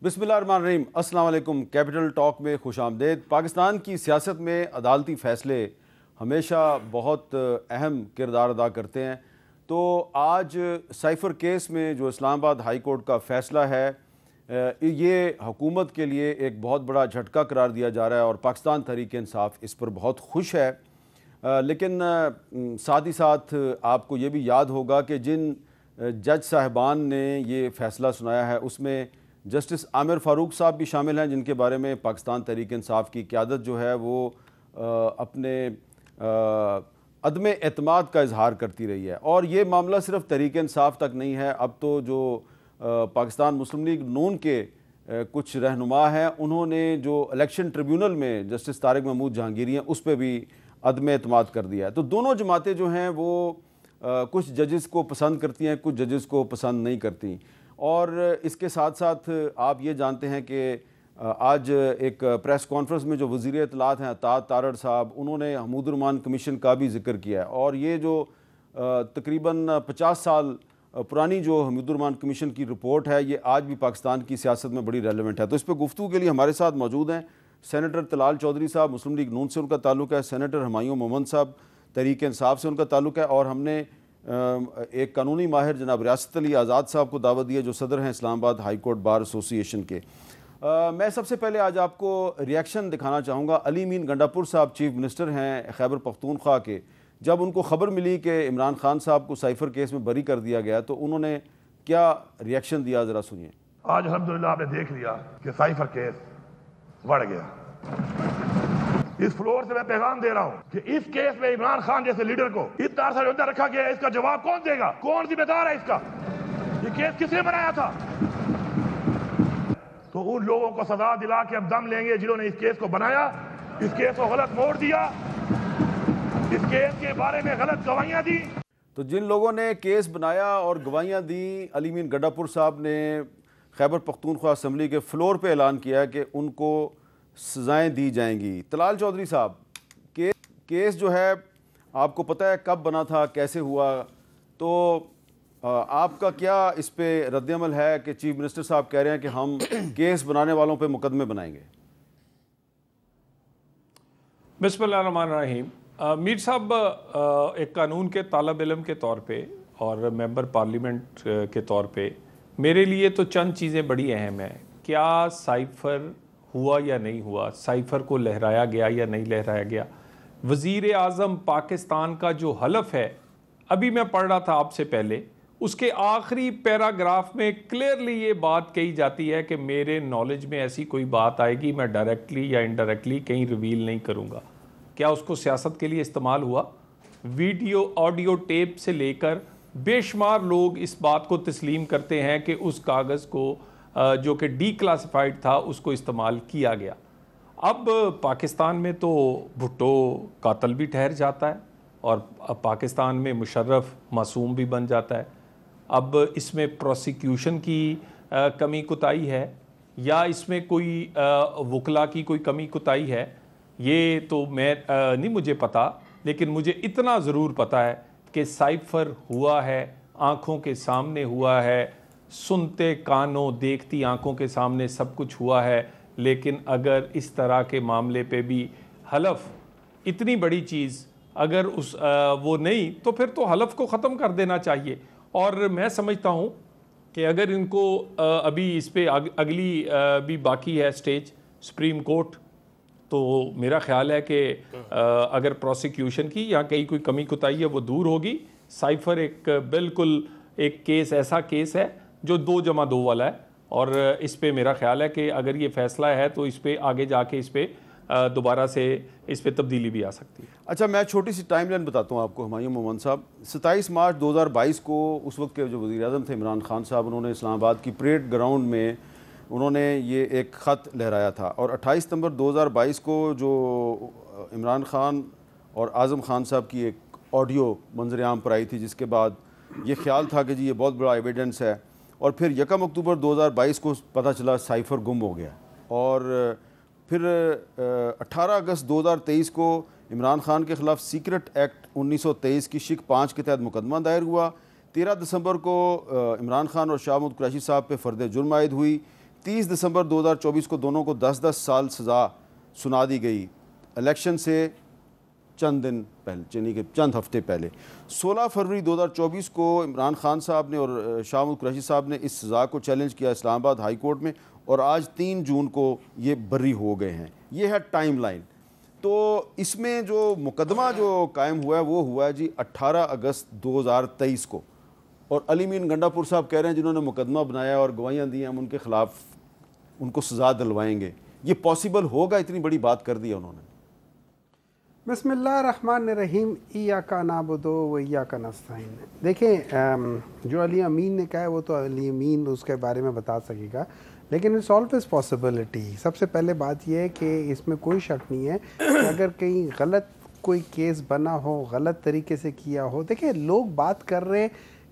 बिस्मिल्लाहिर्रहमानिर्रहीम, अस्सलाम वालेकुम। कैपिटल टॉक में खुश आमदेद। पाकिस्तान की सियासत में अदालती फ़ैसले हमेशा बहुत अहम किरदार अदा करते हैं। तो आज साइफ़र केस में जो इस्लामाबाद हाई कोर्ट का फ़ैसला है, ये हुकूमत के लिए एक बहुत बड़ा झटका करार दिया जा रहा है और पाकिस्तान तहरीक इंसाफ इस पर बहुत खुश है। लेकिन साथ ही साथ आपको ये भी याद होगा कि जिन जज साहिबान ने ये फ़ैसला सुनाया है उसमें जस्टिस आमिर फ़ारूक साहब भी शामिल हैं, जिनके बारे में पाकिस्तान तहरीक इंसाफ की क़यादत जो है वो अपने अदम एतमाद का इजहार करती रही है। और ये मामला सिर्फ तहरीक इंसाफ तक नहीं है, अब तो जो पाकिस्तान मुस्लिम लीग नून के कुछ रहनुमा हैं, उन्होंने जो इलेक्शन ट्रिब्यूनल में जस्टिस तारिक महमूद जहांगीरी हैं उस पर भी अदम एतमाद कर दिया है। तो दोनों जमातें जो हैं वो कुछ जजेस को पसंद करती हैं, कुछ जजेस को पसंद नहीं करती। और इसके साथ साथ आप ये जानते हैं कि आज एक प्रेस कॉन्फ्रेंस में जो वज़ीर इत्तलात हैं अतात तारड़ साहब, उन्होंने हमीदुर्रहमान कमीशन का भी जिक्र किया है। और ये जो तकरीबन 50 साल पुरानी जो हमीदुर्रहमान कमीशन की रिपोर्ट है, ये आज भी पाकिस्तान की सियासत में बड़ी रेलेवेंट है। तो इस पर गुफ्तगू के लिए हमारे साथ मौजूद हैं सेनेटर तलाल चौधरी साहब, मुस्लिम लीग नून से उनका ताल्लुक़ है, सेनेटर हमायूं मोहम्मद साहब तहरीक इंसाफ से उनका ताल्लुक़ है, और हमने एक कानूनी माहिर जनाब रियासत अली आज़ाद साहब को दावत दी है जो सदर हैं Islamabad high court bar association के। मैं सबसे पहले आज आपको रिएक्शन दिखाना चाहूँगा। अली मीन गंडापुर साहब चीफ मिनिस्टर हैं खैबर पख्तूनख्वा के, जब उनको ख़बर मिली कि इमरान खान साहब को साइफ़र केस में बरी कर दिया गया तो उन्होंने क्या रिएक्शन दिया, ज़रा सुनिए। आज अल्हम्दुलिल्लाह आपने देख लिया कि साइफ़र केस बढ़ गया। इस फ्लोर से मैं पैगाम दे रहा हूं कि इस केस में इमरान खान जैसे लीडर को इतना अरसा अंदर रखा गया है, इसका जवाब कौन देगा? कौन जिम्मेदार है इसका? ये केस किसने बनाया था? तो उन लोगों को सजा दिला के हम दम लेंगे जिन्होंने इस केस को बनाया, इस केस को गलत मोड़ दिया, इस केस के बारे में गलत गवाहियां दी। तो जिन लोगों ने केस बनाया और गवाहियां दी, अली मीन गंडापुर साहब ने खैबर पख्तूनख्वा असम्बली के फ्लोर पे ऐलान किया कि उनको सज़ाएँ दी जाएंगी। तलाल चौधरी साहब, केस जो है आपको पता है कब बना था, कैसे हुआ, तो आपका क्या इस पे रद्दअमल है कि चीफ मिनिस्टर साहब कह रहे हैं कि हम केस बनाने वालों पे मुकदमे बनाएंगे? बिस्मिल्लाहिर्रहमानिर्रहीम। मीर साहब, एक कानून के तालब इल्म के तौर पे और मेंबर पार्लियामेंट के तौर पे मेरे लिए तो चंद चीज़ें बड़ी अहम हैं। क्या साइफ़र हुआ या नहीं हुआ, साइफ़र को लहराया गया या नहीं लहराया गया। वज़ीर आज़म पाकिस्तान का जो हलफ है, अभी मैं पढ़ रहा था आपसे पहले, उसके आखिरी पैराग्राफ में क्लियरली ये बात कही जाती है कि मेरे नॉलेज में ऐसी कोई बात आएगी मैं डायरेक्टली या इनडायरेक्टली कहीं रिवील नहीं करूँगा। क्या उसको सियासत के लिए इस्तेमाल हुआ? वीडियो ऑडियो टेप से लेकर बेशुमार लोग इस बात को तस्लीम करते हैं कि उस कागज़ को जो कि डी क्लासिफाइड था उसको इस्तेमाल किया गया। अब पाकिस्तान में तो भुट्टो कातल भी ठहर जाता है और अब पाकिस्तान में मुशर्रफ मासूम भी बन जाता है। अब इसमें प्रोसिक्यूशन की कमी कुताही है या इसमें कोई वकला की कोई कमी कुताही है, ये तो मैं नहीं मुझे पता, लेकिन मुझे इतना ज़रूर पता है कि साइफ़र हुआ है, आँखों के सामने हुआ है, सुनते कानों देखती आंखों के सामने सब कुछ हुआ है। लेकिन अगर इस तरह के मामले पे भी हलफ, इतनी बड़ी चीज़ अगर वो नहीं, तो फिर तो हलफ को ख़त्म कर देना चाहिए। और मैं समझता हूँ कि अगर इनको अभी इस पे अगली भी बाकी है स्टेज सुप्रीम कोर्ट, तो मेरा ख्याल है कि अगर प्रोसिक्यूशन की या कहीं कोई कमी कुताही है वो दूर होगी। साइफ़र एक बिल्कुल एक केस ऐसा केस है जो 2+2 वाला है, और इस पे मेरा ख्याल है कि अगर ये फ़ैसला है तो इस पे आगे जाके इस पे दोबारा से इस पे तब्दीली भी आ सकती है। अच्छा, मैं छोटी सी टाइमलाइन बताता हूँ आपको हमायूं मोहम्मद साहब। 27 मार्च 2022 को उस वक्त के जो वज़ीर आज़म थे इमरान खान साहब, उन्होंने इस्लामाबाद की परेड ग्राउंड में उन्होंने ये एक ख़त लहराया था, और 28 सितंबर 2022 को जो इमरान खान और आज़म खान साहब की एक ऑडियो मंजर आम पर आई थी, जिसके बाद ये ख्याल था कि जी ये बहुत बड़ा एविडेंस है। और फिर 1 अक्टूबर 2022 को पता चला साइफ़र गुम हो गया, और फिर 18 अगस्त 2023 को इमरान खान के ख़िलाफ़ सीक्रेट एक्ट 1923 की शिक 5 के तहत मुकदमा दायर हुआ। 13 दिसंबर को इमरान खान और शाह महमूद कुरैशी साहब पे फ़र्द जुर्म आयद हुई। 30 दिसंबर 2024 को दोनों को 10-10 साल सज़ा सुना दी गई। इलेक्शन से चंद दिन पहले, यानी कि चंद हफ्ते पहले 16 फरवरी 2024 को इमरान खान साहब ने और शाह महमूद कुरैशी साहब ने इस सज़ा को चैलेंज किया इस्लामाबाद हाई कोर्ट में, और आज 3 जून को ये बरी हो गए हैं। ये है टाइम लाइन। तो इसमें जो मुकदमा जो कायम हुआ है वो हुआ है जी 18 अगस्त 2023 को, और अली मीन गंडापुर साहब कह रहे हैं जिन्होंने मुकदमा बनाया और गवाहियाँ दी, हम उनके ख़िलाफ़ उनको सज़ा दिलवाएंगे। ये पॉसिबल होगा? इतनी बड़ी बात कर दी उन्होंने। बिस्मिल्लाहिर्रहमानिर्रहीम, इय्याका नअबुदु व इय्याका नस्तईन। देखें, जो अली अमीन ने कहा है वो तो अली अमीन उसके बारे में बता सकेगा, लेकिन इट्स ऑलवेज पॉसिबिलिटी। सबसे पहले बात यह है कि इसमें कोई शक नहीं है कि अगर कहीं गलत कोई केस बना हो, गलत तरीके से किया हो। देखिए, लोग बात कर रहे हैं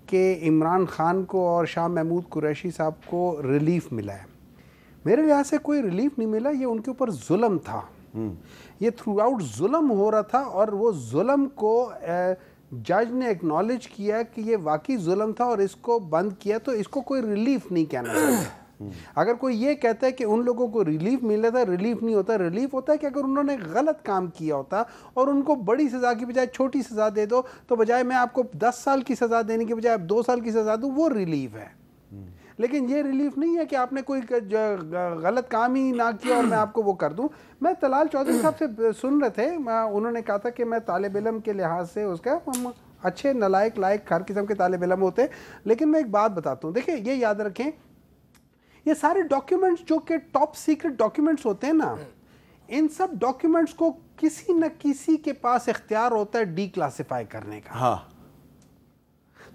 कि इमरान ख़ान को और शाह महमूद कुरैशी साहब को रिलीफ मिला है। मेरे लिहाज से कोई रिलीफ नहीं मिला, ये उनके ऊपर जुल्म था। ये थ्रू आउट जुल्म हो रहा था, और वो जुल्म को जज ने एक्नॉलेज किया कि ये वाकई जुल्म था और इसको बंद किया, तो इसको कोई रिलीफ नहीं कहना चाहिए। अगर कोई ये कहता है कि उन लोगों को रिलीफ मिला था, रिलीफ नहीं होता। रिलीफ होता है कि अगर उन्होंने गलत काम किया होता और उनको बड़ी सज़ा की बजाय छोटी सज़ा दे दो, तो बजाय मैं आपको 10 साल की सज़ा देने की बजाय आप 2 साल की सज़ा दूँ, वो रिलीफ है। लेकिन ये रिलीफ नहीं है कि आपने कोई गलत काम ही ना किया और मैं आपको वो कर दूं। मैं तलाल चौधरी साहब से सुन रहे थे, उन्होंने कहा था कि मैं तालिब इल्म के लिहाज से उसका अच्छे नलायक लायक हर किस्म के तालिब इल्म होते हैं। लेकिन मैं एक बात बताता हूँ, देखिए ये याद रखें, ये सारे डॉक्यूमेंट्स जो कि टॉप सीक्रेट डॉक्यूमेंट्स होते हैं ना, इन सब डॉक्यूमेंट्स को किसी न किसी के पास इख्तियार होता है डीक्लासिफाई करने का। हाँ,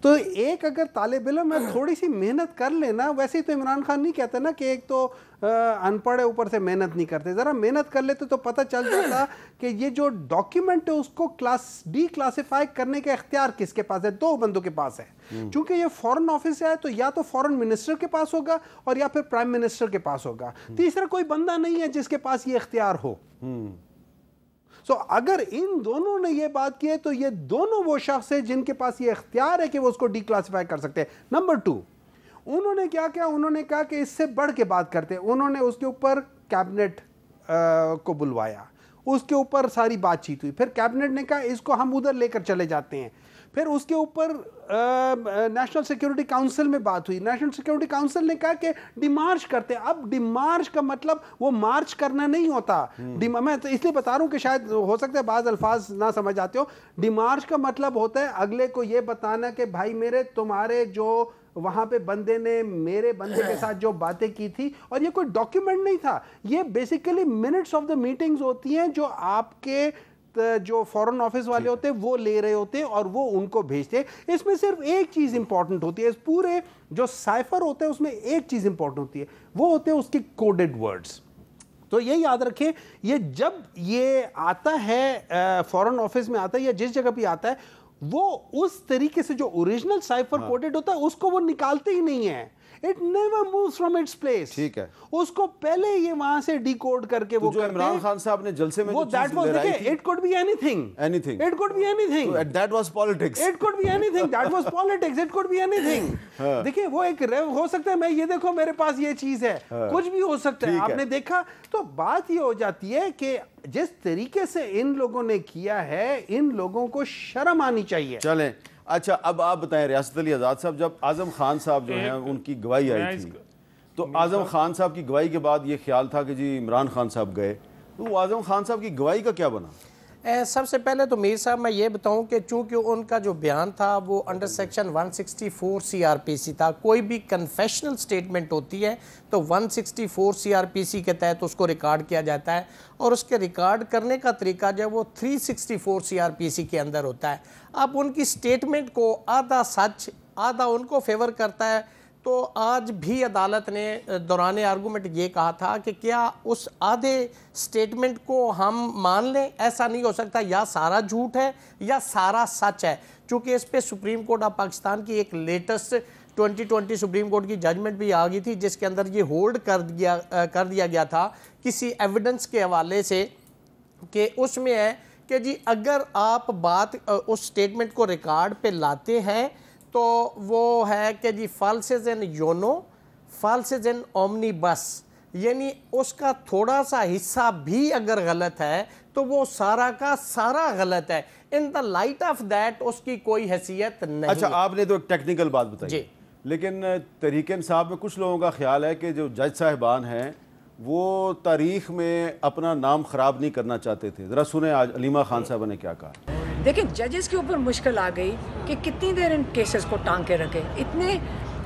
तो एक अगर तालिब इल्म है थोड़ी सी मेहनत कर लेना, वैसे ही तो इमरान खान नहीं कहते ना कि एक तो अनपढ़ है ऊपर से मेहनत नहीं करते, ज़रा मेहनत कर लेते तो पता चल जाता कि ये जो डॉक्यूमेंट है उसको डीक्लासिफाई करने का इख्तियार किसके पास है। 2 बंदों के पास है। चूंकि ये फॉरेन ऑफिस है तो या तो फॉरेन मिनिस्टर के पास होगा और या फिर प्राइम मिनिस्टर के पास होगा। तीसरा कोई बंदा नहीं है जिसके पास ये इख्तियार हो। सो अगर इन दोनों ने ये बात की है तो ये दोनों वो शख्स है जिनके पास ये इख्तियार है कि वो उसको डीक्लासिफाई कर सकते हैं। नंबर 2, उन्होंने क्या किया, उन्होंने कहा कि इससे बढ़ के बात करते हैं। उन्होंने उसके ऊपर कैबिनेट को बुलवाया, उसके ऊपर सारी बातचीत हुई, फिर कैबिनेट ने कहा इसको हम उधर लेकर चले जाते हैं, फिर उसके ऊपर नेशनल सिक्योरिटी काउंसिल में बात हुई। नेशनल सिक्योरिटी काउंसिल ने कहा कि डिमार्च करते हैं। अब डिमार्च का मतलब वो मार्च करना नहीं होता। मैं तो इसलिए बता रहा हूँ कि शायद हो सकता है बाज़ अल्फाज ना समझ आते हो। डिमार्च का मतलब होता है अगले को ये बताना कि भाई मेरे तुम्हारे जो वहाँ पे बंदे ने मेरे बंदे के साथ जो बातें की थी, और ये कोई डॉक्यूमेंट नहीं था, ये basically minutes of the meetings होती हैं जो आपके जो फॉरेन ऑफिस वाले होते हैं वो ले रहे होते हैं और वो उनको भेजते हैं। इसमें सिर्फ एक चीज़ इंपॉर्टेंट होती है, इस पूरे जो साइफर होते हैं उसमें एक चीज़ इंपॉर्टेंट होती है, वो होते हैं उसके कोडेड वर्ड्स। तो ये याद रखें, ये जब ये आता है फॉरेन ऑफिस में आता है या जिस जगह भी आता है, वो उस तरीके से जो ओरिजिनल साइफर कोडेड होता है उसको वो निकालते ही नहीं है। It never moves from its place। ठीक है, उसको पहले ये वहां से डिकोड करके वो करते हैं। इमरान खान साहब ने जलसे में वो that was देखिए, it could be anything, it could be anything, that was politics, it could be anything, that was politics, it could be anything। देखिए वो एक हो सकता है, मैं ये देखो मेरे पास ये चीज है, कुछ भी हो सकता है, आपने देखा। तो बात ये हो जाती है कि जिस तरीके से इन लोगों ने किया है, इन लोगों को शर्म आनी चाहिए। चलें, अच्छा अब आप बताएं रियासत अली आज़ाद साहब, जब आज़म खान साहब जो हैं उनकी गवाही आई थी, तो आज़म खान साहब की गवाही के बाद ये ख्याल था कि जी इमरान खान साहब गए, तो वो आज़म खान साहब की गवाही का क्या बना? सबसे पहले तो मीर साहब मैं ये बताऊं कि चूंकि उनका जो बयान था वो अंडर सेक्शन 164 CRPC था। कोई भी कन्फेशनल स्टेटमेंट होती है तो 164 CRPC के तहत उसको रिकॉर्ड किया जाता है, और उसके रिकॉर्ड करने का तरीका जो है वो 364 CRPC के अंदर होता है। अब उनकी स्टेटमेंट को आधा सच आधा उनको फेवर करता है, तो आज भी अदालत ने दौरान आर्गूमेंट ये कहा था कि क्या उस आधे स्टेटमेंट को हम मान लें? ऐसा नहीं हो सकता, या सारा झूठ है या सारा सच है। चूँकि इस पे सुप्रीम कोर्ट ऑफ पाकिस्तान की एक लेटेस्ट 2020 सुप्रीम कोर्ट की जजमेंट भी आ गई थी, जिसके अंदर ये होल्ड कर दिया गया था किसी एविडेंस के हवाले से, कि उसमें है कि जी अगर आप बात उस स्टेटमेंट को रिकॉर्ड पे लाते हैं तो वो है कि जी falsus in uno, falses in omnibus, यानी उसका थोड़ा सा हिस्सा भी अगर गलत है तो वो सारा का सारा गलत है। In the light of that उसकी कोई हैसियत नहीं। अच्छा, आपने तो एक टेक्निकल बात बताई जी, लेकिन तहरीक इंसाफ में कुछ लोगों का ख्याल है कि जो जज साहिबान हैं वो तारीख में अपना नाम ख़राब नहीं करना चाहते थे। ज़रा सुने आज अलीमा खान साहब ने क्या कहा। देखिए, जजेस के ऊपर मुश्किल आ गई कि कितनी देर इन केसेस को टांग के रखे। इतने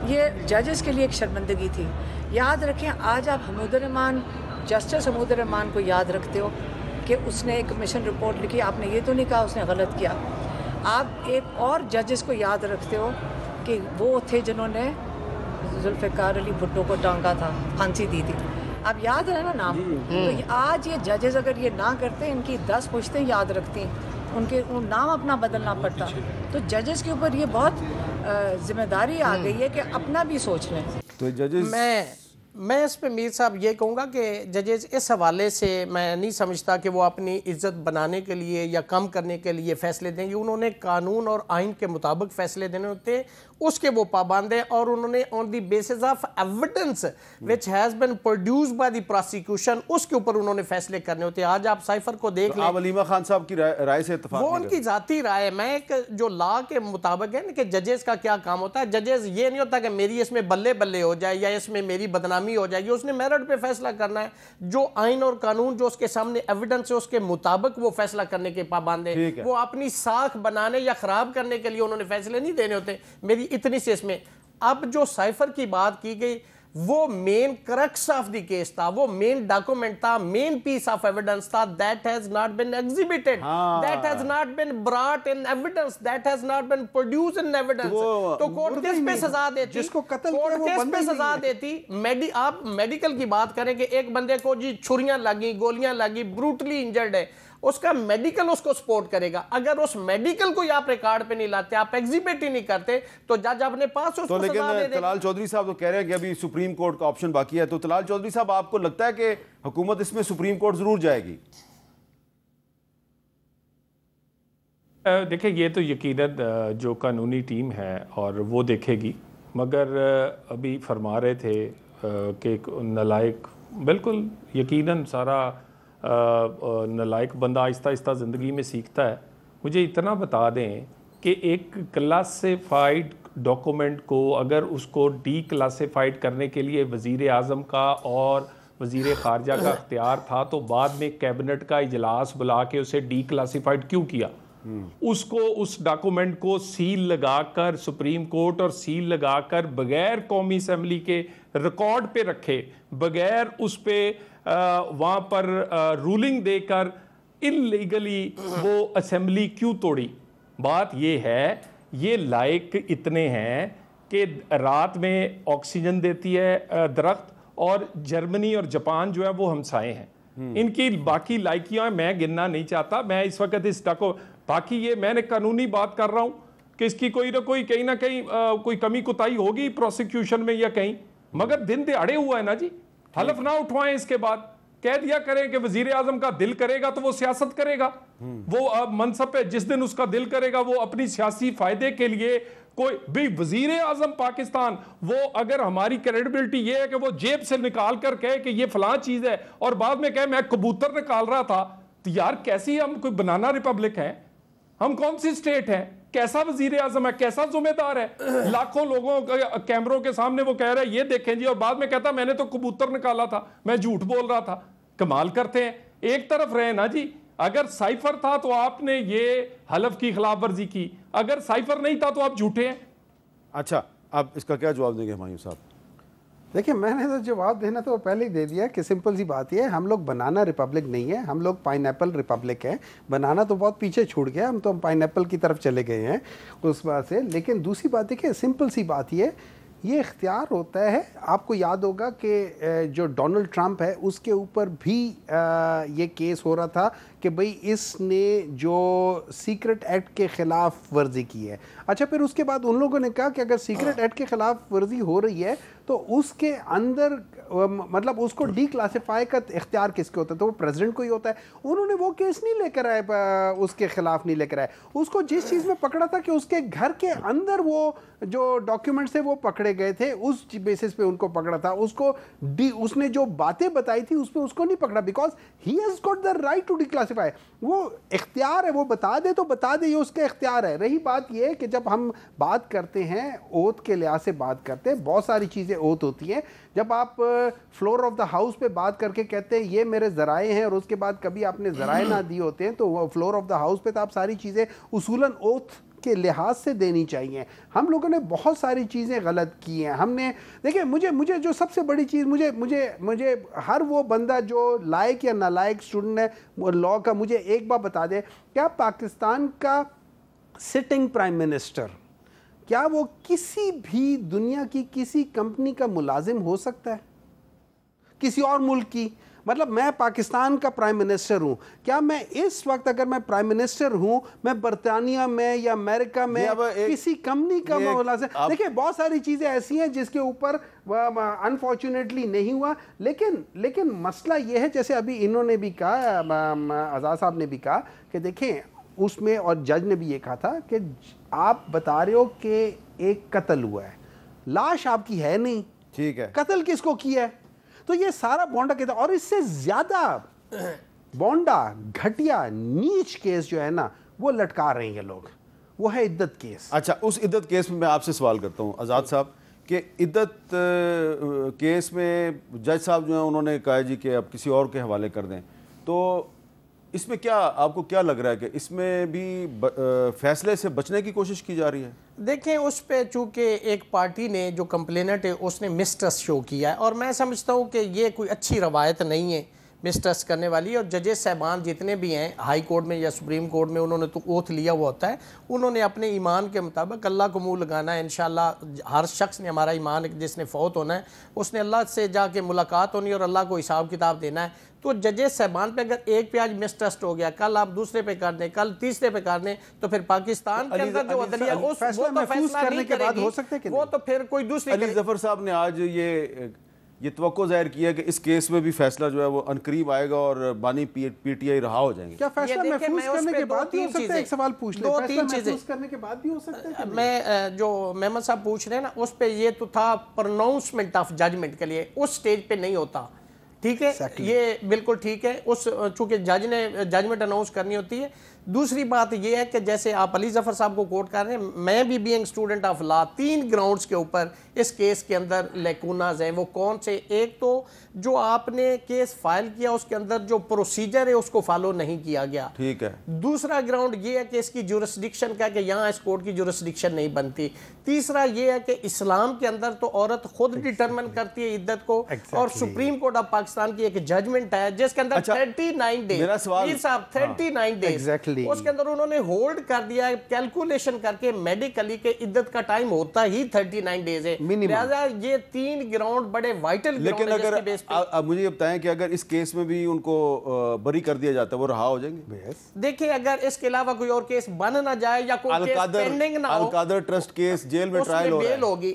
ये जजेस के लिए एक शर्मिंदगी थी। याद रखें, आज आप हमीदुर्रहमान, जस्टिस हमीदुर्रहमान को याद रखते हो कि उसने एक कमीशन रिपोर्ट लिखी, आपने ये तो नहीं कहा उसने गलत किया। आप एक और जजेस को याद रखते हो कि वो थे जिन्होंने जुल्फ़िकार अली भुट्टो को टांगा था, फांसी दी थी। आप याद है ना नाम? तो आज ये जजेस अगर ये ना करते, इनकी 10 पुश्तें याद रखती, उनके नाम अपना बदलना पड़ता। तो जजेस के ऊपर ये बहुत जिम्मेदारी आ गई है कि अपना भी सोच लें। तो जजेस मैं इस पे मीर साहब ये कहूँगा कि जजेस इस हवाले से मैं नहीं समझता कि वो अपनी इज्जत बनाने के लिए या कम करने के लिए फ़ैसले देंगे। उन्होंने कानून और आइन के मुताबिक फ़ैसले देने होते, उसके वो पाबंद है और उन्होंने on the basis of evidence which has been produced by the prosecution उसके ऊपर उन्होंने फ़ैसले करने होते हैं। आज आप साइफर को देख तो लें, आप अलीमा खान साहब की राय से इत्तेफाक वो नहीं उनकी ज़ाती राय है। मैं एक जो लॉ के मुताबिक है ना कि जजेस का क्या काम होता है, जजेस ये नहीं होता कि मेरी इसमें बल्ले बल्ले हो जाए या इसमें मेरी बदनामी हो जाएगी। उसने मेरिट पे फैसला करना है। जो आइन और कानून जो उसके सामने एविडेंस है उसके मुताबिक वो फैसला करने के पाबंद है। वो अपनी साख बनाने या खराब करने के लिए उन्होंने फैसले नहीं देने होते। मेरी इतनी सी इसमें अब जो साइफर की बात की गई वो main crux of the case था, वो मेन डॉक्यूमेंट था, मेन पीस ऑफ एविडेंस था। That has not been exhibited, that has not been brought in evidence, that has not been produced in evidence. तो कोर्ट किस पे सजा देती? जिसको कत्ल कोर्ट किया वो किस बंदा पे ही सजा नहीं है। देती? आप मेडिकल की बात करें कि एक बंदे को जी छुरियां लगी, गोलियां लगी, ब्रूटली इंजर्ड है, उसका मेडिकल उसको सपोर्ट करेगा। अगर उस मेडिकल को आप रिकॉर्ड पे नहीं लाते, आप एग्जिबिट ही नहीं करते, तो जज अपने पास उसको तो सजा दे लेकिन देगा। तलाल चौधरी साहब तो कह रहे हैं कि अभी सुप्रीम कोर्ट का ऑप्शन बाकी है। तो तलाल चौधरी साहब, आपको लगता है कि हुकूमत इसमें सुप्रीम कोर्ट जरूर जाएगी? देखिए, ये तो यकीनन जो कानूनी टीम है और वो देखेगी, मगर अभी फरमा रहे थे कि नलायक, बिल्कुल यकीनन सारा नलायक बंदा आहिस्ता आहिस्ता ज़िंदगी में सीखता है। मुझे इतना बता दें कि एक क्लासिफाइड डॉक्यूमेंट को अगर उसको डी क्लासिफाइड करने के लिए वज़ीर आज़म का और वज़ीर ख़ारजा का इख्तियार था, तो बाद में कैबिनेट का इजलास बुला के उसे डी क्लासिफाइड क्यों किया? उसको, उस डॉक्यूमेंट को सील लगाकर सुप्रीम कोर्ट और सील लगाकर बगैर कौमी असम्बली के रिकॉर्ड पे रखे, बगैर उस पे वहाँ पर रूलिंग देकर इलीगली वो असेंबली क्यों तोड़ी? बात ये है, ये लायक इतने हैं कि रात में ऑक्सीजन देती है दरख्त, और जर्मनी और जापान जो है वो हमसाए हैं। इनकी बाकी लायकियाँ मैं गिनना नहीं चाहता। मैं इस वक्त इस टाको, बाकी ये मैंने कानूनी बात कर रहा हूँ कि इसकी कोई ना कहीं कोई कमी कुताही होगी प्रोसिक्यूशन में या कहीं, मगर दिन दिहाड़े हुआ है ना जी। हलफ ना उठवाएं, इसके बाद कह दिया करें कि वजीर आजम का दिल करेगा तो वो सियासत करेगा, वो मनसब पे जिस दिन उसका दिल करेगा वो अपनी सियासी फायदे के लिए कोई भी वजीर आजम पाकिस्तान, वो अगर हमारी क्रेडिबिलिटी ये है कि वो जेब से निकाल कर कहे कि ये फलां चीज है और बाद में कहे मैं कबूतर निकाल रहा था, तो यार कैसी हम कोई बनाना रिपब्लिक है? हम कौन सी स्टेट है? कैसा वजीर आजम है? कैसा जिम्मेदार है? लाखों लोगों कैमरों के सामने वो कह रहा है ये देखें जी, और बाद में कहता मैंने तो कबूतर निकाला था, मैं झूठ बोल रहा था। कमाल करते हैं। एक तरफ रहे ना जी, अगर साइफर था तो आपने ये हलफ की खिलाफ वर्जी की, अगर साइफर नहीं था तो आप झूठे हैं। अच्छा, अब इसका क्या जवाब देंगे हुमायूं साहब? देखिए, मैंने तो जवाब देना तो पहले ही दे दिया कि सिंपल सी बात ये है, हम लोग बनाना रिपब्लिक नहीं है, हम लोग पाइनएप्पल रिपब्लिक है। बनाना तो बहुत पीछे छूट गया, हम तो पाइनएप्पल की तरफ चले गए हैं उस बात से। लेकिन दूसरी बात देखिए, सिंपल सी बात ये इख्तियार होता है। आपको याद होगा कि जो डोनाल्ड ट्रंप है उसके ऊपर भी ये केस हो रहा था कि भाई इसने जो सीक्रेट एक्ट के ख़िलाफ़ वर्जी की है। अच्छा, फिर उसके बाद उन लोगों ने कहा कि अगर सीक्रेट एक्ट के ख़िलाफ़ वर्जी हो रही है तो उसके अंदर मतलब उसको डीक्लासिफाई का इख्तियार किसके होता है, तो वो प्रेसिडेंट को ही होता है। उन्होंने वो केस नहीं लेकर आए, उसके खिलाफ नहीं लेकर आए। उसको जिस चीज़ में पकड़ा था कि उसके घर के अंदर वो जो डॉक्यूमेंट्स थे वो पकड़े गए थे, उस बेसिस पे उनको पकड़ा था। उसने जो बातें बताई थी उस पर उसको नहीं पकड़ा, because he has got the right to declassify. वो इख्तियार है, वो बता दे तो बता दे, ये उसका इख्तियार है। रही बात ये कि जब हम बात करते हैं ओथ के लिहाज से बात करते हैं, बहुत सारी चीज़ें ओथ होती हैं। जब आप फ्लोर ऑफ द हाउस पे बात करके कहते हैं ये मेरे ज़राए हैं और उसके बाद कभी आपने ज़राए ना दिए होते हैं, तो वो फ्लोर ऑफ द हाउस पे तो आप सारी चीज़ें उसूलन ओथ के लिहाज से देनी चाहिए। हम लोगों ने बहुत सारी चीज़ें गलत की हैं। हमने देखिए, मुझे जो सबसे बड़ी चीज़ मुझे हर वो बंदा जो लायक या नालायक स्टूडेंट है लॉ का, मुझे एक बार बता दे, क्या पाकिस्तान का सिटिंग प्राइम मिनिस्टर, क्या वो किसी भी दुनिया की किसी कंपनी का मुलाजिम हो सकता है, किसी और मुल्क की? मतलब मैं पाकिस्तान का प्राइम मिनिस्टर हूं, क्या मैं इस वक्त अगर मैं प्राइम मिनिस्टर हूं, मैं बरतानिया में या अमेरिका में किसी कंपनी का मुलाजिम? देखिए, बहुत सारी चीज़ें ऐसी हैं जिसके ऊपर अनफॉर्चुनेटली नहीं हुआ। लेकिन मसला ये है, जैसे अभी इन्होंने भी कहा, आज़ाद साहब ने भी कहा कि देखें उसमें, और जज ने भी ये कहा था कि आप बता रहे हो कि एक कत्ल हुआ है, लाश आपकी है नहीं, ठीक है, कत्ल किसको किया है? तो ये सारा बोंडा कहता है। और इससे ज्यादा बोंडा, घटिया, नीच केस जो है ना वो लटका रहे हैं लोग, वो है इद्दत केस। अच्छा, उस इद्दत केस में मैं आपसे सवाल करता हूँ आज़ाद साहब कि इद्दत केस में जज साहब जो है उन्होंने कहा जी कि अब किसी और के हवाले कर दें, तो इसमें क्या आपको क्या लग रहा है कि इसमें भी फैसले से बचने की कोशिश की जा रही है? देखें, उस पे चूँकि एक पार्टी ने जो कंप्लेनेंट है उसने मिसट्रस्ट शो किया है, और मैं समझता हूँ कि ये कोई अच्छी रवायत नहीं है मिसट्रस्ट करने वाली। और जजेस साहबान जितने भी हैं हाई कोर्ट में या सुप्रीम कोर्ट में, उन्होंने तो ओथ लिया हुआ होता है, उन्होंने अपने ईमान के मुताबिक अल्लाह को मुँह लगाना है। इंशाअल्लाह हर शख्स ने, हमारा ईमान जिसने फ़ौत होना है उसने अल्लाह से जाके मुलाकात होनी है और अल्लाह को हिसाब किताब देना है। तो जजेस साहबान पे अगर एक पे आज मिसट्रस्ट हो गया, कल आप दूसरे पे कर दें, कल तीसरे पे कर दें, तो फिर पाकिस्तान के अंदर जो अदलिया वो तो फैसला नहीं करेगी, हो सकता है वो तो फिर कोई दूसरी। अली ज़फ़र साहब ने आज ये तवक्को ज़ाहिर किया कि इस केस में भी फैसला जो है वो अनकरीब आएगा और बानी पीटीआई रहा हो जाएंगे। क्या फैसला महफूज करने के बाद भी हो सकता है? एक सवाल पूछ ले, फैसला महफूज करने के बाद भी हो सकता है? मैं जो मेमन साहब पूछ रहे हैं ना, उस पे ये तो था प्रोनाउंसमेंट ऑफ जजमेंट के लिए, उस स्टेज पे नहीं होता, ठीक है, ये बिल्कुल ठीक है। उस चूंकि जज ने जजमेंट अनाउंस करनी होती है। दूसरी बात यह है कि जैसे आप अली ज़फ़र साहब को कोट कर रहे हैं, मैं भी being student of law 3 grounds के ऊपर इस केस के अंदर लेकुनाज हैं। वो कौन से? एक तो जो आपने केस फाइल किया उसके अंदर जो प्रोसीजर है उसको फॉलो नहीं किया गया, ठीक है। दूसरा ग्राउंड ये है कि इसकी जुरिस्डिक्शन का, कि यहाँ इस कोर्ट की जुरिस्डिक्शन नहीं बनती। तीसरा ये है कि इस्लाम के अंदर तो औरत खुद डिटरमिन करती है इद्दत को, और सुप्रीम कोर्ट ऑफ पाकिस्तान की एक जजमेंट है जिसके अंदर 39 डेज, 39 डेज उसके अंदर उन्होंने होल्ड कर दिया है, कैलकुलेशन करके मेडिकली के इद्दत का टाइम होता ही 39 डेज है। लिहाजा ये 3 ग्राउंड बड़े वाइटल। लेकिन अगर मुझे ये बताएं कि अगर इस केस में भी उनको बरी कर दिया जाता है, वो रहा हो जाएंगे? देखिए, अगर इसके अलावा कोई और केस बन ना जाए या कोई केस पेंडिंग ना हो, अलकादर ट्रस्ट केस जेल में ट्रायल हो रहा है, बेल होगी,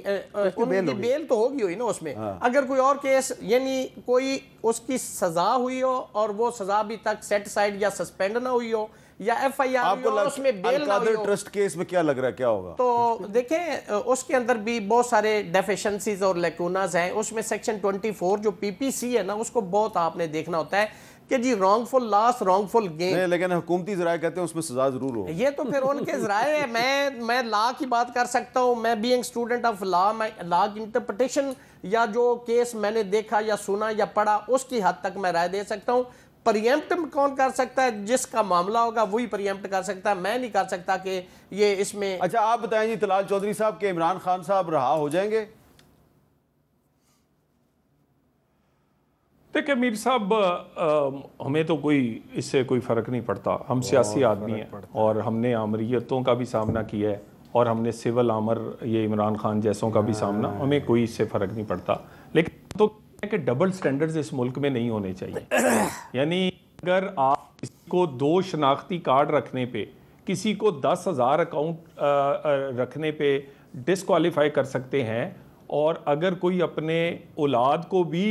उनकी बेल तो होगी हुई ना उसमें। अगर कोई और केस, यानी कोई उसकी सजा हुई हो और वो सजा अभी तक सेट साइड या सस्पेंड ना हुई हो, या FIR उसमें बेल ना हुई हो, ट्रस्ट केस में क्या लग रहा है क्या होगा? तो देखें, उसके अंदर भी बहुत सारे डेफिशिएंसीज और लेकुनाज हैं। उसमें सेक्शन 24 जो PPC है ना, उसको बहुत आपने देखना होता है कि जी रॉन्गफुल लॉस, रॉन्गफुल गेन। लेकिन हुकूमती ज़राए कहते हैं उसमें सजा जरूर हो। ये तो फिर उनके ज़राए है। मैं लॉ की बात कर सकता हूँ, मैं बीइंग स्टूडेंट ऑफ लॉ, मैं लॉ की इंटरप्रिटेशन या जो केस मैंने देखा या सुना या पढ़ा उसकी हद तक मैं राय दे सकता हूँ। परियम्प्ट कौन कर सकता है? जिसका मामला होगा वही परियम्प्ट कर सकता है, मैं नहीं कर सकता कि ये इसमें। अच्छा, आप बताएं जी तलाल चौधरी साहब के इमरान खान साहब रहा हो जाएंगे? देखिए मीर साहब, हमें तो कोई इससे कोई फ़र्क नहीं पड़ता। हम सियासी आदमी हैं और हमने आमरीतों का भी सामना किया है और हमने सिविल आमर ये इमरान खान जैसों का भी सामना, हमें कोई इससे फ़र्क नहीं पड़ता। लेकिन तो कि डबल स्टैंडर्ड्स इस मुल्क में नहीं होने चाहिए। यानी अगर आप किसी को 2 शनाख्ती कार्ड रखने पे, किसी को 10,000 अकाउंट रखने पे डिसक्वालीफाई कर सकते हैं, और अगर कोई अपने औलाद को भी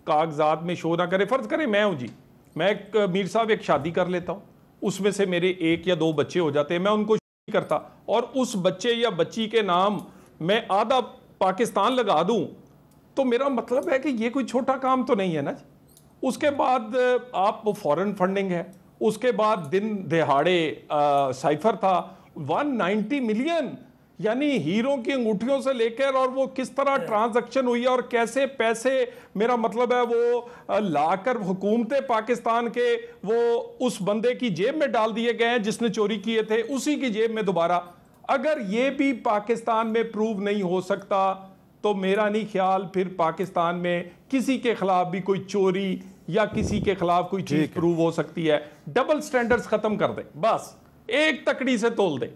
कागजात में शो ना करे, फ़र्ज़ करें मैं हूँ जी, मैं मीर साहब एक शादी कर लेता हूँ, उसमें से मेरे 1 या 2 बच्चे हो जाते हैं, मैं उनको नहीं करता और उस बच्चे या बच्ची के नाम मैं आधा पाकिस्तान लगा दूँ, तो मेरा मतलब है कि ये कोई छोटा काम तो नहीं है ना जी। उसके बाद आप फॉरेन फंडिंग है, उसके बाद दिन दिहाड़े साइफर था 190 मिलियन, यानी हीरो की अंगूठियों से लेकर, और वो किस तरह ट्रांजैक्शन हुई है और कैसे पैसे, मेरा मतलब है वो लाकर हुकूमत पाकिस्तान के वो उस बंदे की जेब में डाल दिए गए हैं जिसने चोरी किए थे, उसी की जेब में दोबारा। अगर ये भी पाकिस्तान में प्रूव नहीं हो सकता तो मेरा नहीं ख्याल फिर पाकिस्तान में किसी के खिलाफ भी कोई चोरी या किसी के खिलाफ कोई चीज प्रूव हो सकती है। डबल स्टैंडर्ड्स खत्म कर दे, बस एक तकड़ी से तोल दे।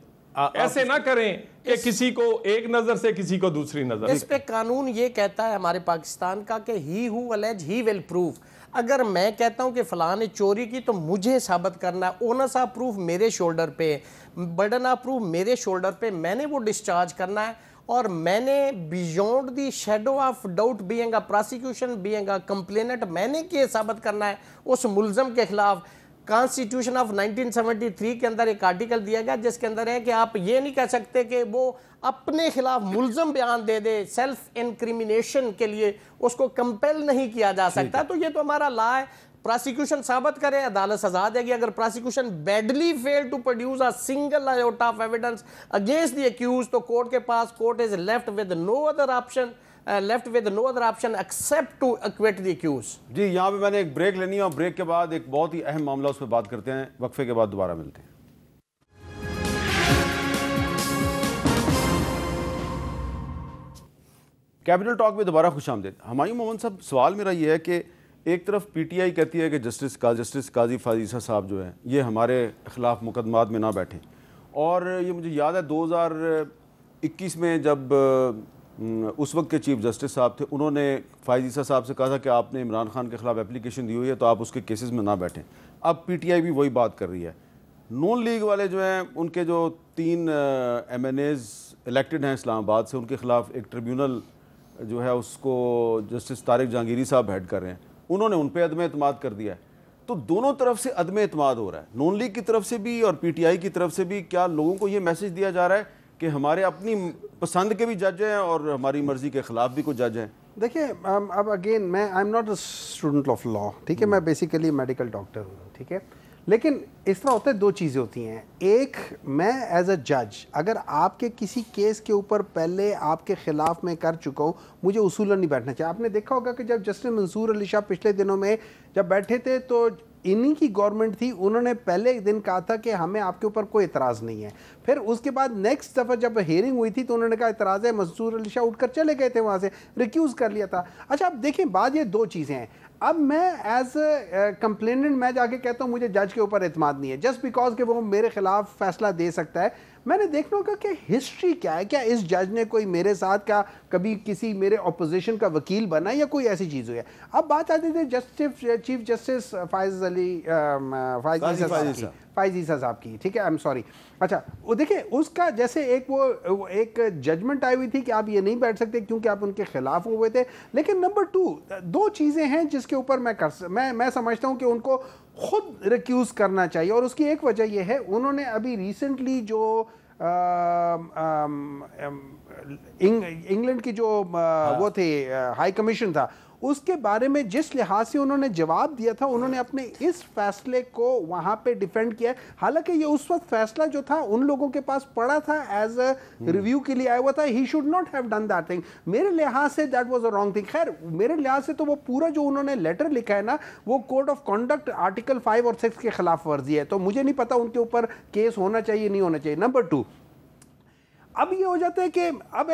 ऐसे ना करें कि किसी को एक नजर से किसी को दूसरी नजर। इस पे कानून ये कहता है हमारे पाकिस्तान का कि he who allege he will prove. अगर मैं कहता हूं कि फलां ने चोरी की तो मुझे साबित करना है, ओनस ऑफ प्रूफ मेरे शोल्डर पे, बर्डन ऑफ प्रूफ मेरे शोल्डर पे, मैंने वो डिस्चार्ज करना है। और मैंने beyond the shadow of doubt being a prosecution, being a complainant, मैंने क्या साबित करना है उस मुलजम के खिलाफ। कॉन्स्टिट्यूशन ऑफ 1973 के अंदर एक आर्टिकल दिया गया जिसके अंदर है कि आप ये नहीं कह सकते कि वो अपने खिलाफ मुलजम बयान दे दे, सेल्फ इंक्रिमिनेशन के लिए उसको कंपेल नहीं किया जा सकता। तो ये तो हमारा लॉ है, प्रोसिक्यूशन साबित करे, अदालत सजा देगी। अगर prosecution badly fail to produce a single iota of evidence against the accused, तो कोर्ट के पास, court is left with no other option except to acquit the accused. जी, यहाँ पे मैंने एक ब्रेक लेनी है और ब्रेक के बाद एक बहुत ही अहम मामला उस पर बात करते हैं। वक्फे के बाद दोबारा मिलते हैं। कैपिटल टॉक में दोबारा खुशामदीद। हुमायूं मोहम्मद साहब, सवाल मेरा ये है कि एक तरफ पीटीआई कहती है कि जस्टिस काजी फाजीसा साहब जो हैं ये हमारे खिलाफ मुकदमात में ना बैठें, और ये मुझे याद है 2021 में जब उस वक्त के चीफ जस्टिस साहब थे, उन्होंने फाजीसा साहब से कहा था कि आपने इमरान खान के खिलाफ एप्लीकेशन दी हुई है तो आप उसके केसेस में ना बैठें। अब पीटीआई भी वही बात कर रही है। नून लीग वाले जो हैं, उनके जो 3 MNAs इलेक्टेड हैं इस्लामाबाद से, उनके खिलाफ एक ट्रिब्यूनल जो है उसको जस्टिस तारिक जहांगीरी साहब हेड कर रहे हैं, उन्होंने उन पर अदम एतमाद कर दिया है। तो दोनों तरफ से अदम एतमाद हो रहा है, नून लीग की तरफ से भी और पीटीआई की तरफ से भी। क्या लोगों को ये मैसेज दिया जा रहा है कि हमारे अपनी पसंद के भी जज हैं और हमारी मर्जी के खिलाफ भी कुछ जज हैं? देखिए, अब अगेन मैं I am not a student of law, ठीक है, मैं बेसिकली मेडिकल डॉक्टर हूँ, ठीक है, लेकिन इस तरह होता है, 2 चीज़ें होती हैं। एक, मैं एज अ जज अगर आपके किसी केस के ऊपर पहले आपके ख़िलाफ़ में कर चुका हूँ, मुझे उसूलन नहीं बैठना चाहिए। आपने देखा होगा कि जब जस्टिस मंसूर अली शाह पिछले दिनों में जब बैठे थे तो इन्हीं की गवर्नमेंट थी, उन्होंने पहले एक दिन कहा था कि हमें आपके ऊपर कोई इतराज़ नहीं है। फिर उसके बाद नेक्स्ट दफ़ा जब हियरिंग हुई थी तो उन्होंने कहा इतराज़ है, मंसूर अली शाह उठकर चले गए थे, वहाँ से रिक्यूज़ कर लिया था। अच्छा, अब देखिए, बात ये 2 चीज़ें हैं। अब मैं एज कंप्लेनेंट मैं जाके कहता हूँ मुझे जज के ऊपर एतमाद नहीं है जस्ट बिकॉज कि वो मेरे खिलाफ फैसला दे सकता है। मैंने देखना होगा कि हिस्ट्री क्या है, क्या इस जज ने कोई मेरे साथ क्या कभी किसी मेरे ऑपोजिशन का वकील बना या कोई ऐसी चीज़ हुई है। अब बात आती थी चीफ जस्टिस फाइजीसा साहब की, ठीक है, आई एम सॉरी। अच्छा, वो देखिए, उसका जैसे एक जजमेंट आई हुई थी कि आप ये नहीं बैठ सकते क्योंकि आप उनके खिलाफ हुए थे। लेकिन नंबर 2 चीज़ें हैं जिसके ऊपर मैं समझता हूँ कि उनको खुद रिक्यूज़ करना चाहिए, और उसकी एक वजह यह है, उन्होंने अभी रिसेंटली जो इंग्लैंड की जो वो थे हाई कमीशन था, उसके बारे में जिस लिहाज से उन्होंने जवाब दिया था, उन्होंने अपने इस फैसले को वहां पे डिफेंड किया। हालांकि ये उस वक्त फैसला जो था उन लोगों के पास पड़ा था, एज अ रिव्यू के लिए आया हुआ था। He should not have done that thing. मेरे लिहाज say that was a wrong thing. खैर, मेरे लिहाज से तो वो पूरा जो उन्होंने लेटर लिखा है ना, वो कोड ऑफ कॉन्डक्ट आर्टिकल 5 और 6 के खिलाफ वर्जी है, तो मुझे नहीं पता उनके ऊपर केस होना चाहिए नहीं होना चाहिए। नंबर 2, अब ये हो जाता है कि अब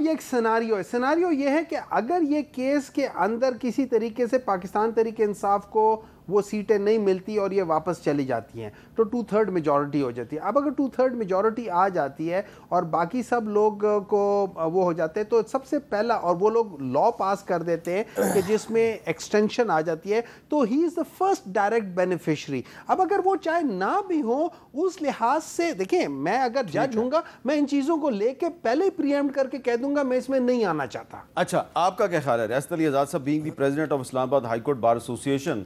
ये एक सिनारियो है। सिनारियो ये है कि अगर ये केस के अंदर किसी तरीके से पाकिस्तान तहरीक इंसाफ को वो सीटें नहीं मिलती और ये वापस चली जाती हैं, तो 2/3 मेजॉरिटी हो जाती है। अब अगर 2/3 मेजॉरिटी आ जाती है और बाकी सब लोग को वो हो जाते हैं, तो सबसे पहला, और वो लोग लॉ पास कर देते हैं कि जिसमें एक्सटेंशन आ जाती है, तो he is the first direct beneficiary. अब अगर वो चाहे ना भी हो, उस लिहाज से देखिए, मैं अगर जज हूँगा, मैं इन चीज़ों को लेके पहले ही प्रीएम्प्ट करके कह दूंगा मैं इसमें नहीं आना चाहता। अच्छा, आपका क्या ख्याल है रियासत अली आज़ाद साहब, being the president of Islamabad high court bar association,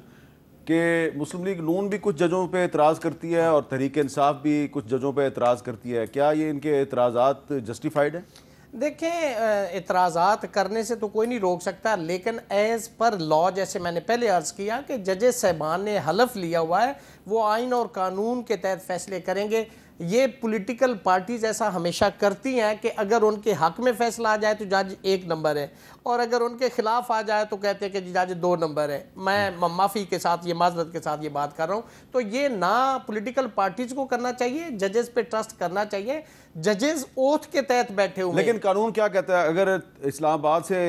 के मुस्लिम लीग नून भी कुछ जजों पे एतराज़ करती है और तहरीक इंसाफ भी कुछ जजों पे एतराज़ करती है, क्या ये इनके एतराज़ात जस्टिफाइड है? देखें, एतराज़ात करने से तो कोई नहीं रोक सकता, लेकिन एज़ पर लॉ, जैसे मैंने पहले अर्ज़ किया कि जजेस साहबान ने हलफ लिया हुआ है, वो आइन और कानून के तहत फैसले करेंगे। ये पॉलिटिकल पार्टीज़ ऐसा हमेशा करती हैं कि अगर उनके हक में फ़ैसला आ जाए तो जज 1 नंबर है, और अगर उनके खिलाफ आ जाए तो कहते हैं कि जज 2 नंबर है। मैं माफ़ी के साथ, ये माजरत के साथ ये बात कर रहा हूँ। तो ये ना पॉलिटिकल पार्टीज़ को करना चाहिए, जजेस पे ट्रस्ट करना चाहिए। जजेस ओथ के तहत बैठे हुए, लेकिन कानून क्या कहता है? अगर इस्लामाबाद से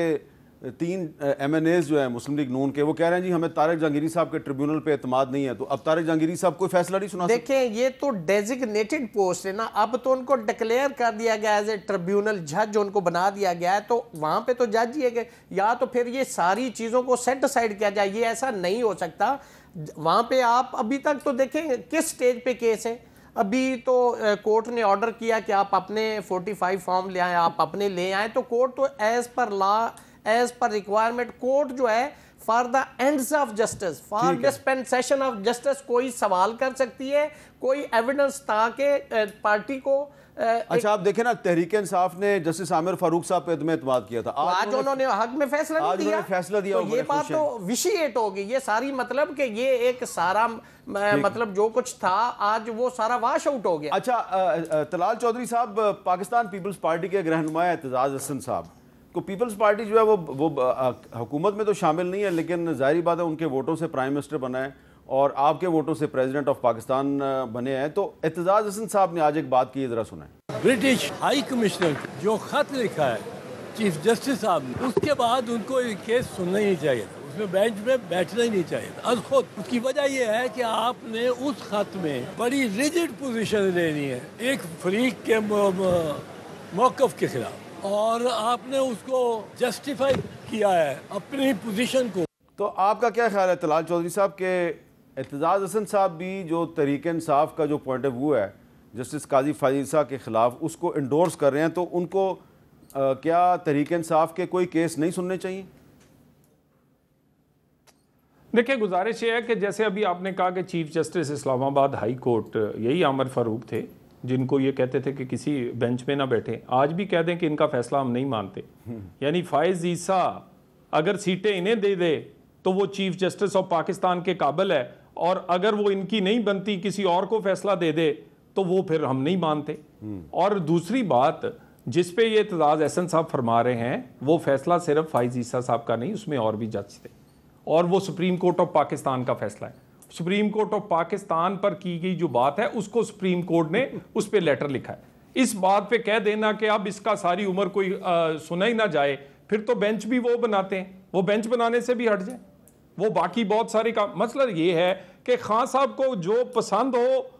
3 MNAs जो है मुस्लिम लीग नून के, वो कह रहे हैं जी हमें तारिक जहांगीरी साहब के ट्रिब्यूनल पे एतमाद नहीं है, तो अब तारिक जहांगीरी साहब कोई फैसला नहीं सुना सकते? देखें, ये तो डेजिग्नेटेड पोस्ट है ना, अब तो उनको डिक्लेयर कर दिया गया एज ए ट्रिब्यूनल जज, उनको बना दिया गया है, तो वहां पे तो जज ही है कि या तो फिर ये सारी चीज़ों को सेट असाइड किया जाए। ये ऐसा नहीं हो सकता। वहां पे आप अभी तक तो देखें किस स्टेज पे केस है। अभी तो कोर्ट ने ऑर्डर किया कि आप अपने 45 फॉर्म ले आए, आप अपने ले आए, तो कोर्ट तो as per law, as per requirement, court जो है for the ends of justice, for dispensation of justice, कोई सवाल कर सकती है, कोई एविडेंस ताकि पार्टी को अच्छा, आप देखें ना, तहरीक इंसाफ ने जस्टिस आमिर फारूक साहब पे एतमाद किया था, आज उन्होंने हक में फैसला नहीं दिया, फैसला दिया, तो ये बात तो विशिएट होगी। ये सारी मतलब कि ये एक सारा मतलब जो कुछ था आज वो सारा वाश आउट हो गया। अच्छा, तलाल चौधरी साहब, पाकिस्तान पीपल्स पार्टी के रहनुमा एतजाज हसन साहब को, पीपल्स पार्टी जो है वो हुकूमत में तो शामिल नहीं है, लेकिन जाहिर बात है उनके वोटों से प्राइम मिनिस्टर बना है और आपके वोटों से प्रेसिडेंट ऑफ पाकिस्तान बने हैं। तो एतजाज हसन साहब ने आज एक बात की, जरा सुनाएं। ब्रिटिश हाई कमिश्नर जो खत लिखा है चीफ जस्टिस साहब ने, उसके बाद उनको ये केस सुनना ही नहीं चाहिए था, उसमें बेंच में बैठना ही नहीं चाहिए था। खुद उसकी वजह यह है कि आपने उस खत में बड़ी रिजिड पोजीशन लेनी है एक फरीक के मौक़िफ़ के खिलाफ, और आपने उसको जस्टिफाई किया है अपनी पोजीशन को। तो आपका क्या ख्याल है तलाल चौधरी साहब के एतजाज हसन साहब भी जो तहरीक इंसाफ का जो पॉइंट ऑफ व्यू है जस्टिस काजी फाजिसा के खिलाफ, उसको इंडोर्स कर रहे हैं, तो उनको क्या तहरीक इंसाफ के कोई केस नहीं सुनने चाहिए? देखिए, गुजारिश ये है कि जैसे अभी आपने कहा कि chief justice Islamabad high court यही आमिर फारूक थे, जिनको ये कहते थे कि किसी बेंच में ना बैठे, आज भी कह दें कि इनका फैसला हम नहीं मानते। यानी फायज ईसा अगर सीटें इन्हें दे दे तो वो चीफ जस्टिस ऑफ पाकिस्तान के काबिल है, और अगर वो इनकी नहीं बनती किसी और को फैसला दे दे तो वो फिर हम नहीं मानते। और दूसरी बात जिस पे ये एतजाज हसन साहब फरमा रहे हैं, वो फैसला सिर्फ फायज ईसा साहब का नहीं, उसमें और भी जज थे, और वो सुप्रीम कोर्ट ऑफ पाकिस्तान का फैसला है। सुप्रीम कोर्ट ऑफ पाकिस्तान पर की गई जो बात है उसको सुप्रीम कोर्ट ने उस पर लेटर लिखा है। इस बात पे कह देना कि अब इसका सारी उम्र कोई सुना ही ना जाए, फिर तो बेंच भी वो बनाते हैं, वो बेंच बनाने से भी हट जाए, वो बाकी बहुत सारे का मसला ये है कि खान साहब को जो पसंद हो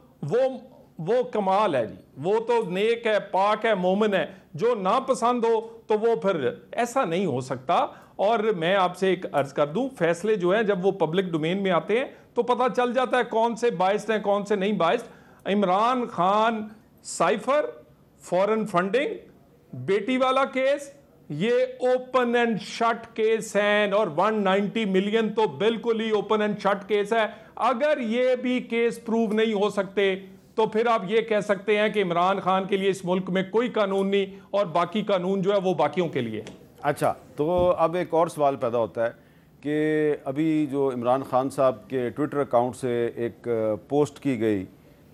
वो कमाल है जी, वो तो नेक है, पाक है, मोमिन है। जो ना पसंद हो तो वो फिर ऐसा नहीं हो सकता। और मैं आपसे एक अर्ज कर दूं, फैसले जो हैं जब वो पब्लिक डोमेन में आते हैं तो पता चल जाता है कौन से बाइस्ड हैं कौन से नहीं biased. Imran Khan cipher, foreign funding, बेटी वाला केस, ये ओपन एंड शट केस हैं, और 190 मिलियन तो बिल्कुल ही ओपन एंड शट केस है। अगर ये भी केस प्रूव नहीं हो सकते तो फिर आप ये कह सकते हैं कि इमरान खान के लिए इस मुल्क में कोई कानून नहीं, और बाकी कानून जो है वो बाकियों के लिए। अच्छा, तो अब एक और सवाल पैदा होता है कि अभी जो इमरान खान साहब के ट्विटर अकाउंट से एक पोस्ट की गई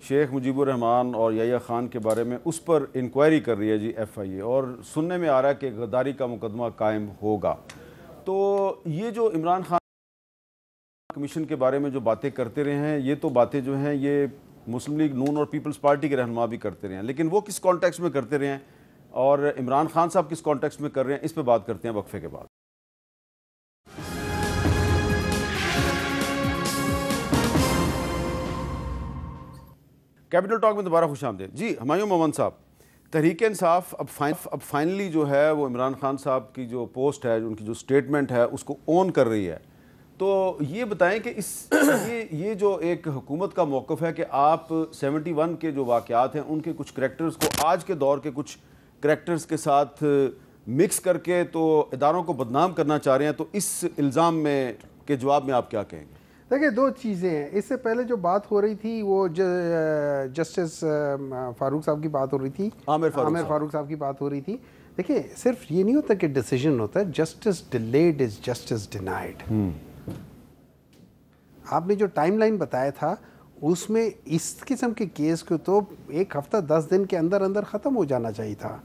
शेख मुजीबुर रहमान और याह्या खान के बारे में, उस पर इंक्वायरी कर रही है जी FIA, और सुनने में आ रहा है कि गद्दारी का मुकदमा कायम होगा। तो ये जो इमरान खान कमीशन के बारे में जो बातें करते रहे हैं, ये तो बातें जो हैं ये मुस्लिम लीग नून और पीपल्स पार्टी के रहनुमा भी करते रहे हैं, लेकिन वो किस कॉन्टेक्स्ट में करते रहे हैं और इमरान खान साहब किस कॉन्टेक्स्ट में कर रहे हैं, इस पर बात करते हैं वक्फे के बाद। कैपिटल टॉक में दोबारा खुश आमदीद जी। हुमायूं मोहम्मद साहब, तहरीक इंसाफ अब फाइनली जो है वो इमरान खान साहब की जो पोस्ट है, उनकी जो स्टेटमेंट है, उसको ऑन कर रही है। तो ये बताएं कि ये जो एक हुकूमत का मौक़िफ़ है कि आप 71 के जो वाक़यात हैं उनके कुछ करैक्टर्स को आज के दौर के कुछ करैक्टर्स के साथ मिक्स करके तो इदारों को बदनाम करना चाह रहे हैं, तो इस इल्ज़ाम में के जवाब में आप क्या कहेंगे? देखिए, दो चीज़ें हैं। इससे पहले जो बात हो रही थी वो जस्टिस फारूक साहब की बात हो रही थी, आमिर फारूक साहब की बात हो रही थी। देखिए, सिर्फ ये नहीं होता कि डिसीजन होता है, justice delayed is justice denied. आपने जो टाइमलाइन बताया था उसमें इस किस्म के केस को तो 1 हफ्ता 10 दिन के अंदर अंदर ख़त्म हो जाना चाहिए था।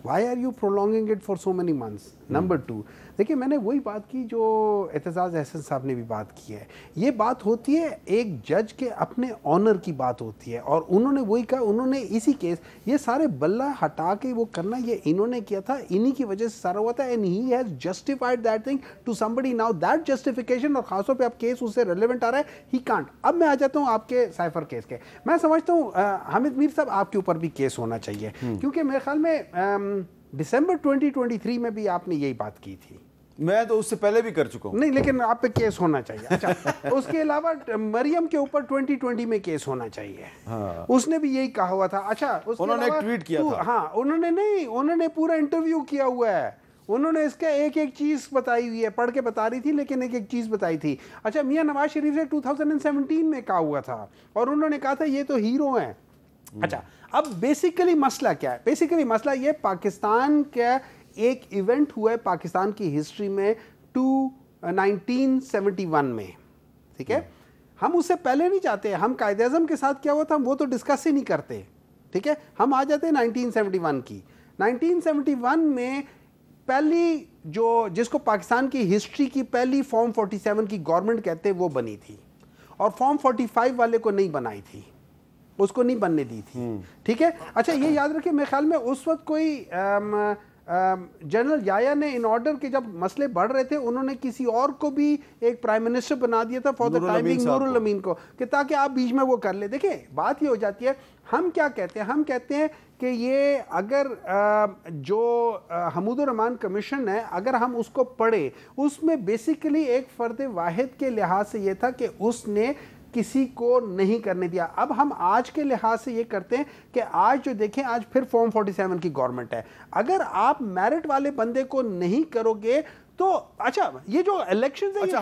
Why are you prolonging it for so many months? Number 2, देखिए, मैंने वही बात की जो एतजाज़ अहसन साहब ने भी बात की है। ये बात होती है एक जज के अपने ऑनर की बात होती है, और उन्होंने वही कहा, उन्होंने इसी केस ये सारे बल्ला हटा के वो करना ये इन्होंने किया था, इन्हीं की वजह से सारा हुआ था, and he has justified that thing to somebody. Now that justification, और खासतौर पे अब केस उससे रेलेवेंट आ रहा है, ही कांट। अब मैं आ जाता हूँ आपके साइफर केस के। मैं समझता हूँ हामिद मीर साहब, आपके ऊपर भी केस होना चाहिए, क्योंकि मेरे ख्याल में दिसंबर 2023 में भी आपने यही बात की थी। मैं तो उससे पहले भी कर चुका हूँ। नहीं, लेकिन आप पे केस होना चाहिए। अच्छा, उसके अलावा मरियम के ऊपर 2020 में केस होना चाहिए। हाँ। उसने भी यही कहा हुआ था। अच्छा, उन्होंने एक ट्वीट किया था। हाँ, उन्होंने पूरा इंटरव्यू किया हुआ है। उन्होंने इसका एक एक चीज़ बताई हुई है, पढ़ के बता रही थी, लेकिन एक एक चीज़ बताई थी। अच्छा, मियां नवाज शरीफ से 2017 में कहा हुआ था, और उन्होंने कहा था ये तो हीरो हैं। अच्छा, अब बेसिकली मसला क्या है? बेसिकली मसला ये, पाकिस्तान का एक इवेंट हुआ है पाकिस्तान की हिस्ट्री में 1971 में, ठीक है? हम उससे पहले नहीं जाते, हम कायदे आज़म के साथ क्या हुआ था वो तो डिस्कस ही नहीं करते, ठीक है? हम आ जाते हैं 1971 की। 1971 में पहली जो जिसको पाकिस्तान की हिस्ट्री की पहली फॉर्म 47 की गवर्नमेंट कहते हैं वो बनी थी, और फॉर्म 45 वाले को नहीं बनाई थी, उसको नहीं बनने दी थी, ठीक है? अच्छा, ये याद रखिए, मेरे ख्याल में उस वक्त कोई जनरल याया ने इन ऑर्डर के जब मसले बढ़ रहे थे, उन्होंने किसी और को भी एक प्राइम मिनिस्टर बना दिया था फॉर द टाइमिंग, नूरुल अमीन को, कि ताकि आप बीच में वो कर ले। देखिए, बात ये हो जाती है, हम क्या कहते हैं? हम कहते हैं कि ये अगर जो हमूदुर रहमान कमीशन है, अगर हम उसको पढ़े, उसमें बेसिकली एक फ़र्द वाहिद के लिहाज से ये था कि उसने किसी को नहीं करने दिया। अब हम आज के लिहाज से ये करते हैं कि आज जो देखें, आज फिर फॉर्म 47 की गवर्नमेंट है। अगर आप मेरिट वाले बंदे को नहीं करोगे तो अच्छा, ये जो इलेक्शन है, अच्छा,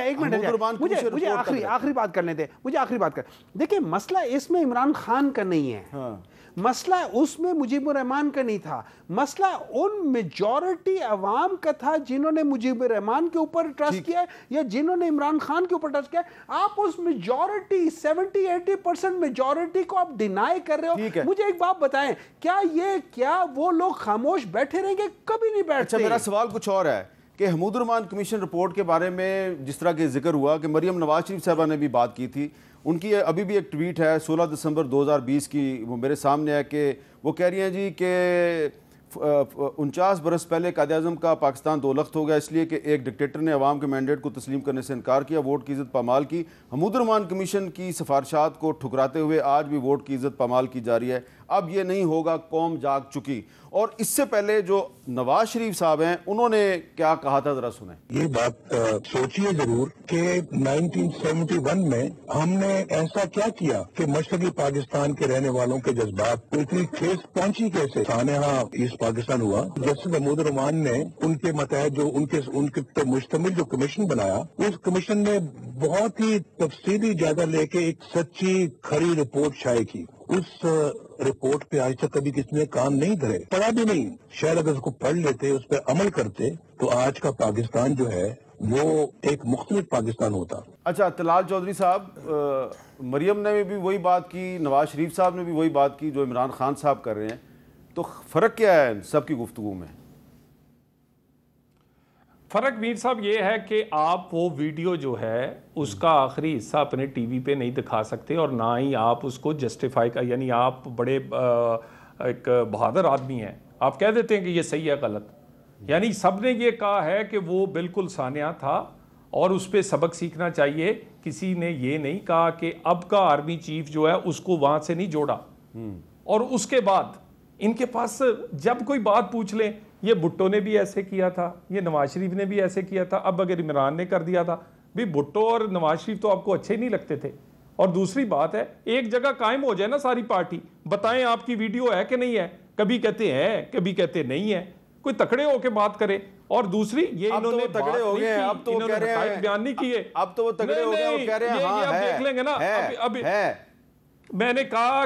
एक मिनट मुझे आखिरी बात करने दे, मुझे आखिरी बात कर। देखिए, मसला इसमें इमरान खान का नहीं है। हाँ। मसला उसमें मुजीबुर रहमान का नहीं था, मसला उन मेजॉरिटी अवाम का था जिन्होंने मुजीबुर रहमान के ऊपर ट्रस्ट किया या जिन्होंने इमरान खान के ऊपर ट्रस्ट किया। आप उस मेजॉरिटी 70-80% मेजॉरिटी को आप डिनाई कर रहे हो। मुझे एक बात बताएं, क्या वो लोग खामोश बैठे रहेंगे? कभी नहीं बैठते। अच्छा, मेरा सवाल कुछ और है कि हमूदुर रहमान कमीशन रिपोर्ट के बारे में जिस तरह के जिक्र हुआ कि मरियम नवाज शरीफ साहबा ने भी बात की थी, उनकी अभी भी एक ट्वीट है 16 दिसंबर 2020 की, वो मेरे सामने है कि वो कह रही हैं जी कि 49 बरस पहले कायद-ए-आज़म का पाकिस्तान दो लख्त हो गया, इसलिए कि एक डिक्टेटर ने अवाम के मैंडेट को तस्लीम करने से इनकार किया, वोट की इज़्ज़त पामाल की। हमूदुर रहमान कमीशन की सिफारिशात को ठुकराते हुए आज भी वोट की इज़्ज़त पामाल की जा रही है। अब ये नहीं होगा, कौम जाग चुकी। और इससे पहले जो नवाज शरीफ साहब हैं, उन्होंने क्या कहा था, जरा सुने। ये बात सोचिए जरूर कि 1971 में हमने ऐसा क्या किया कि मशरकी पाकिस्तान के रहने वालों के जज्बात को इतनी ठेस पहुंची कैसे? सानेहा ईस्ट पाकिस्तान हुआ, जस्टिस हमूदुर रहमान ने उनके मतहत जो उनके पे मुश्तमिल जो कमीशन बनाया, उस कमीशन ने बहुत ही तफसीली जायजा लेके एक सच्ची खरी रिपोर्ट शाये की। उस रिपोर्ट पे आज तक कभी किसी ने काम नहीं धरे, पढ़ा भी नहीं। शायद अगर उसको पढ़ लेते, उस पर अमल करते, तो आज का पाकिस्तान जो है वो एक मुख्तलिफ पाकिस्तान होता। अच्छा, तलाल चौधरी साहब, मरियम ने भी वही बात की, नवाज शरीफ साहब ने भी वही बात की जो इमरान खान साहब कर रहे हैं, तो फ़र्क क्या है सबकी गुफ्तगू में? फ़र्क मीर साहब ये है कि आप वो वीडियो जो है उसका आखिरी हिस्सा अपने टीवी पे नहीं दिखा सकते, और ना ही आप उसको जस्टिफाई का, यानी आप बड़े एक बहादुर आदमी हैं, आप कह देते हैं कि ये सही है गलत। यानी सब ने ये कहा है कि वो बिल्कुल सानिया था और उस पर सबक सीखना चाहिए। किसी ने ये नहीं कहा कि अब का आर्मी चीफ जो है उसको वहां से नहीं जोड़ा, और उसके बाद इनके पास जब कोई बात पूछ ले, ये भुट्टो ने भी ऐसे किया था, ये नवाज शरीफ ने भी ऐसे किया था, अब अगर इमरान ने कर दिया था, भी भुट्टो और नवाज शरीफ तो आपको अच्छे नहीं लगते थे। और दूसरी बात है, एक जगह कायम हो जाए ना सारी पार्टी, बताएं आपकी वीडियो है कि नहीं है, कभी कहते हैं कभी कहते नहीं है, कोई तकड़े होके बात करे। और दूसरी ये इन्होंने तगड़े हो गए, अब तो कह रहे हैं बयान नहीं किए, अब तो वो तगड़े हो गए, वो कह रहे हैं हाँ है, देख लेंगे ना। अभी मैंने कहा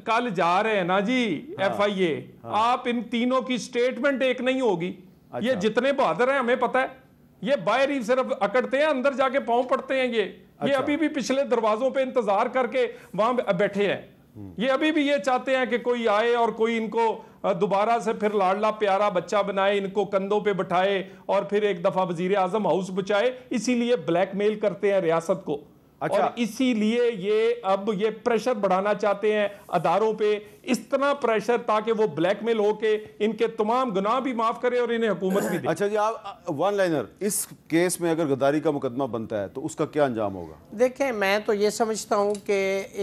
कल जा रहे हैं ना जी FIA, आप इन तीनों की स्टेटमेंट एक नहीं होगी। ये जितने बहादुर हैं हमें पता है, ये बाहर ही सिर्फ अकड़ते हैं, अंदर जाके पांव पड़ते हैं। ये अभी भी पिछले दरवाजों पे इंतजार करके वहां बैठे हैं। ये अभी भी ये चाहते हैं कि कोई आए और कोई इनको दोबारा से फिर लाडला प्यारा बच्चा बनाए, इनको कंधों पे बिठाए और फिर एक दफा वजीर आजम हाउस बचाए। इसीलिए ब्लैकमेल करते हैं रियासत को। अच्छा। और इसीलिए ये अब ये प्रेशर बढ़ाना चाहते हैं अदारों पे, इस तरह प्रेशर ताकि वो ब्लैकमेल होके इनके तमाम गुनाह भी माफ करे और इन्हें हुकूमत भी दे। अच्छा जी, आप वन लाइनर, इस केस में अगर गद्दारी का मुकदमा बनता है तो उसका क्या अंजाम होगा? देखें, मैं तो ये समझता हूँ कि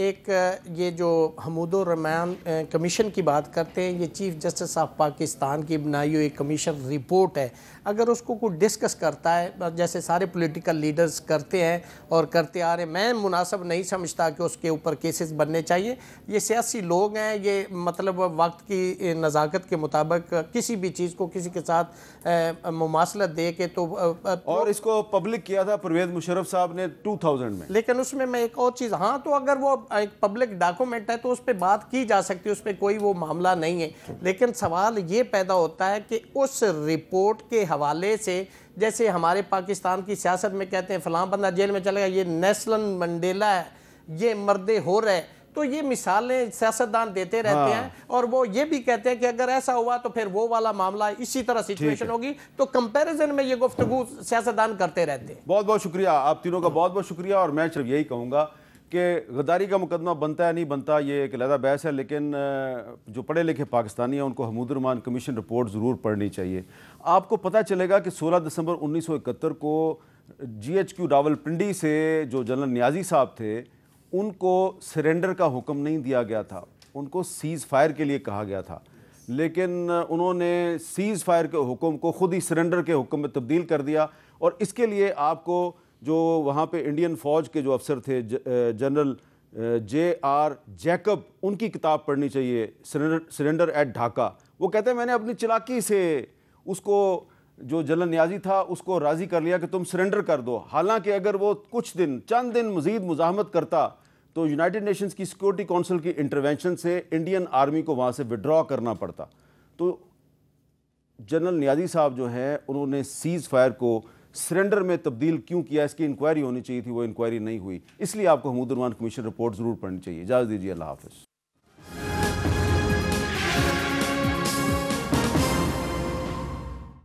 एक ये जो हमूदुर रहमान कमीशन की बात करते हैं, ये चीफ जस्टिस ऑफ पाकिस्तान की बनाई हुई कमीशन रिपोर्ट है। अगर उसको कोई डिस्कस करता है जैसे सारे पॉलिटिकल लीडर्स करते हैं और करते आ रहे, मैं मुनासिब नहीं समझता कि उसके ऊपर केसेस बनने चाहिए। ये सियासी लोग हैं, ये मतलब वक्त की नज़ाकत के मुताबिक किसी भी चीज़ को किसी के साथ मुमासलत दे के तो और इसको पब्लिक किया था परवेज मुशर्रफ साहब ने 2000 में। लेकिन उसमें मैं एक और चीज़, हाँ तो अगर वो एक पब्लिक डॉक्यूमेंट है तो उस पर बात की जा सकती है, उस पर कोई वो मामला नहीं है। लेकिन सवाल ये पैदा होता है कि उस रिपोर्ट के हवाले से, जैसे हमारे पाकिस्तान की सियासत में कहते हैं फलां बंदा जेल में चलेगा, ये नेल्सन मंडेला है, ये मर्दे हो रहे, तो ये मिसालें सियासतदान देते रहते हैं। और वो ये भी कहते हैं कि अगर ऐसा हुआ तो फिर वो वाला मामला इसी तरह सिचुएशन होगी। तो कंपैरिजन में ये गुफ्तगू सियासतदान करते रहते हैं। बहुत बहुत शुक्रिया, आप तीनों का बहुत बहुत शुक्रिया। और मैं सिर्फ यही कहूँगा कि गद्दारी का मुकदमा बनता है नहीं बनता ये एक अलग बहस है, लेकिन जो पढ़े लिखे पाकिस्तानी हैं उनको हमूदुर रहमान कमीशन रिपोर्ट ज़रूर पढ़नी चाहिए। आपको पता चलेगा कि 16 दिसंबर 1971 को GHQ रावलपिंडी से जो जनरल नियाजी साहब थे उनको सरेंडर का हुक्म नहीं दिया गया था, उनको सीज़ फायर के लिए कहा गया था। लेकिन उन्होंने सीज़ फायर के हुक्म को खुद ही सरेंडर के हुक्म में तब्दील कर दिया। और इसके लिए आपको जो वहाँ पे इंडियन फ़ौज के जो अफसर थे जनरल JR जैकब, उनकी किताब पढ़नी चाहिए, सरेंडर एट ढाका। वो कहते हैं मैंने अपनी चालाकी से उसको, जो जनरल नियाजी था, उसको राज़ी कर लिया कि तुम सरेंडर कर दो। हालांकि अगर वो कुछ दिन, चंद दिन मज़ीद मुज़ाहमत करता तो यूनाइटेड नेशंस की सिक्योरिटी काउंसिल की इंटरवेंशन से इंडियन आर्मी को वहाँ से विड्रॉ करना पड़ता। तो जनरल नियाजी साहब जो हैं उन्होंने सीज़ फायर को सरेंडर में तब्दील क्यों किया, इसकी इंक्वायरी होनी चाहिए थी, वो इंक्वायरी नहीं हुई। इसलिए आपको हमूदुर रहमान कमीशन रिपोर्ट ज़रूर पढ़नी चाहिए। इजाज़त दीजिए, अल्लाह हाफ़िज़।